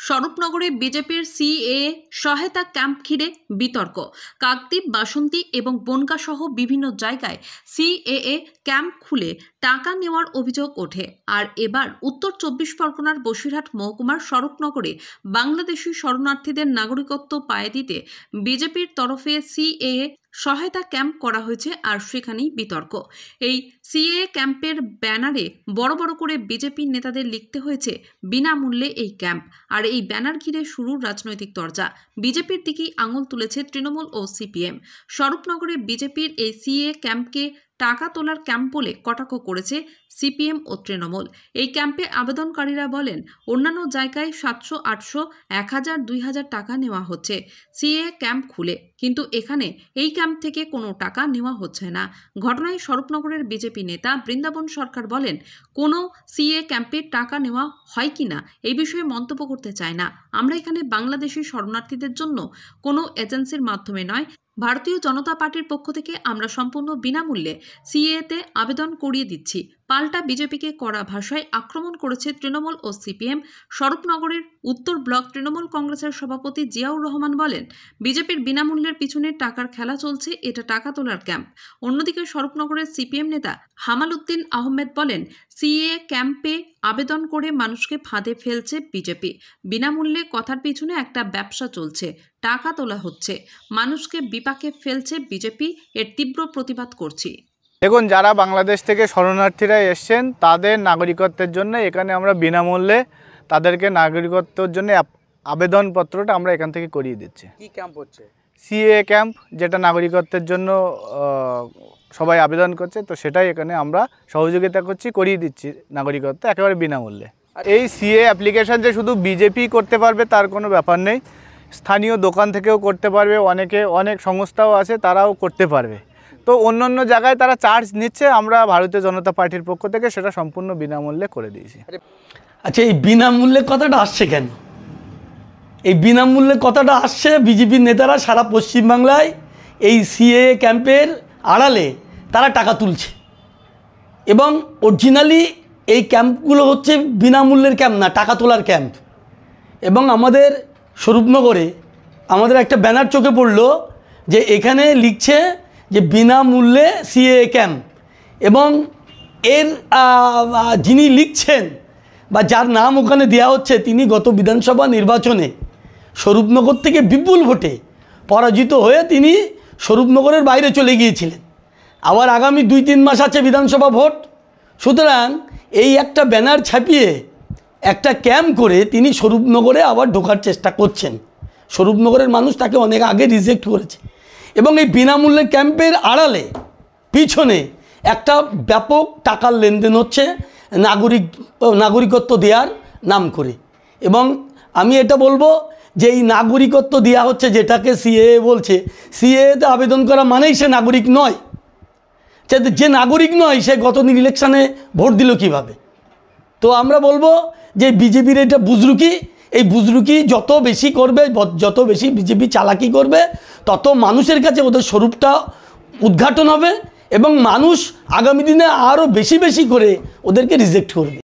স্বরূপনগরে বিজেপির সিএএ সহায়তা ক্যাম্প ঘিরে বিতর্ক। কাকদ্বীপ, বাসন্তী এবং বনগাঁ সহ বিভিন্ন জায়গায় সিএএ ক্যাম্প খুলে টাকা নেওয়ার অভিযোগ ওঠে। আর এবার উত্তর 24 পরগনার বসিরহাট মহকুমার স্বরূপনগরে বাংলাদেশি শরণার্থীদের নাগরিকত্ব পাইয়ে দিতে বিজেপির তরফে সিএএ সহায়তা ক্যাম্প করা হয়েছে। আর সেখানেই বিতর্ক। এই সিএএ ক্যাম্পের ব্যানারে বড় বড় করে বিজেপির নেতাদের লিখতে হয়েছে বিনামূল্যে এই ক্যাম্প। আর এই ব্যানার ঘিরে শুরু রাজনৈতিক চর্চা। বিজেপির দিকেই আঙুল তুলেছে তৃণমূল ও সিপিএম। স্বরূপনগরে বিজেপির এই সিএএ ক্যাম্পকে টাকা তোলার ক্যাম্প বলে কটাক্ষ করেছে সিপিএম ও তৃণমূল। এই ক্যাম্পে আবেদনকারীরা বলেন, অন্যান্য জায়গায় 700, 800, 1000, 2000 টাকা নেওয়া হচ্ছে সিএএ ক্যাম্প খুলে, কিন্তু এখানে এই ক্যাম্প থেকে কোনো টাকা নেওয়া হচ্ছে না। ঘটনায় স্বরূপনগরের বিজেপি নেতা বৃন্দাবন সরকার বলেন, কোনো সিএএ ক্যাম্পে টাকা নেওয়া হয় কিনা এই বিষয়ে মন্তব্য করতে চায় না। আমরা এখানে বাংলাদেশি শরণার্থীদের জন্য কোনো এজেন্সির মাধ্যমে নয়, ভারতীয় জনতা পার্টির পক্ষ থেকে আমরা সম্পূর্ণ বিনামূল্যে সিএএতে আবেদন করিয়ে দিচ্ছি। পাল্টা বিজেপিকে কড়া ভাষায় আক্রমণ করেছে তৃণমূল ও সিপিএম। স্বরূপনগরের উত্তর ব্লক তৃণমূল কংগ্রেসের সভাপতি জিয়াউর রহমান বলেন, বিজেপির বিনামূল্যের পিছনে টাকার খেলা চলছে, এটা টাকা তোলার ক্যাম্প। অন্যদিকে স্বরূপনগরের সিপিএম নেতা হামাল উদ্দিন আহমেদ বলেন, সিএএ ক্যাম্পে আবেদন করে মানুষকে ফাঁদে ফেলছে বিজেপি। বিনামূল্যে কথার পিছনে একটা ব্যবসা চলছে, টাকা তোলা হচ্ছে, মানুষকে বিপাকে ফেলছে বিজেপি। এর তীব্র প্রতিবাদ করছি। দেখুন, যারা বাংলাদেশ থেকে শরণার্থীরা এসছেন তাদের নাগরিকত্বের জন্য এখানে আমরা বিনামূল্যে তাদেরকে নাগরিকত্বের জন্য আবেদনপত্রটা আমরা এখান থেকে করিয়ে দিচ্ছি। কি ক্যাম্প হচ্ছে? সিএএ ক্যাম্প, যেটা নাগরিকত্বের জন্য সবাই আবেদন করছে, তো সেটাই এখানে আমরা সহযোগিতা করছি, করিয়ে দিচ্ছি নাগরিকত্ব একেবারে বিনামূল্যে। এই সিএএ অ্যাপ্লিকেশান যে শুধু বিজেপি করতে পারবে তার কোনো ব্যাপার নেই, স্থানীয় দোকান থেকেও করতে পারবে, অনেক সংস্থাও আছে তারাও করতে পারবে। তো অন্য জায়গায় তারা চার্জ নিচ্ছে, আমরা ভারতীয় জনতা পার্টির পক্ষ থেকে সেটা সম্পূর্ণ বিনামূল্যে করে দিয়েছি। আচ্ছা, এই বিনামূল্যে কথাটা আসছে কেন? এই বিনামূল্যে কথাটা আসছে বিজেপির নেতারা সারা পশ্চিমবাংলায় এই সিএএ ক্যাম্পের আড়ালে তারা টাকা তুলছে, এবং অরিজিনালি এই ক্যাম্পগুলো হচ্ছে বিনামূল্যের ক্যাম্প না, টাকা তোলার ক্যাম্প। এবং আমাদের স্বরূপনগরে আমাদের একটা ব্যানার চোখে পড়লো যে এখানে লিখছে যে বিনামূল্যে সিএএ ক্যাম্প, এবং এর যিনি লিখছেন বা যার নাম ওখানে দেওয়া হচ্ছে তিনি গত বিধানসভা নির্বাচনে স্বরূপনগর থেকে বিপুল ভোটে পরাজিত হয়ে তিনি স্বরূপনগরের বাইরে চলে গিয়েছিলেন। আবার আগামী 2-3 মাস আছে বিধানসভা ভোট। সুতরাং এই একটা ব্যানার ছাপিয়ে একটা ক্যাম্প করে তিনি স্বরূপনগরে আবার ঢোকার চেষ্টা করছেন। স্বরূপনগরের মানুষ তাকে অনেক আগে রিজেক্ট করেছে, এবং এই বিনামূল্যের ক্যাম্পের আড়ালে পিছনে একটা ব্যাপক টাকার লেনদেন হচ্ছে নাগরিকত্ব দেওয়ার নাম করে। এবং আমি এটা বলবো যে এই নাগরিকত্ব দেওয়া হচ্ছে, যেটাকে সিএএ বলছে, সিএএতে আবেদন করা মানেই সে নাগরিক নয়। যে নাগরিক নয় সে গত ইলেকশানে ভোট দিল কিভাবে? তো আমরা বলবো যে বিজেপির এটা বুজরুকি, এই বুজরুকি যত বেশি করবে, যত বেশি বিজেপি চালাকি করবে, তত মানুষের কাছে ওদের স্বরূপটা উদ্ঘাটন হবে, এবং মানুষ আগামী দিনে আরও বেশি করে ওদেরকে রিজেক্ট করবে।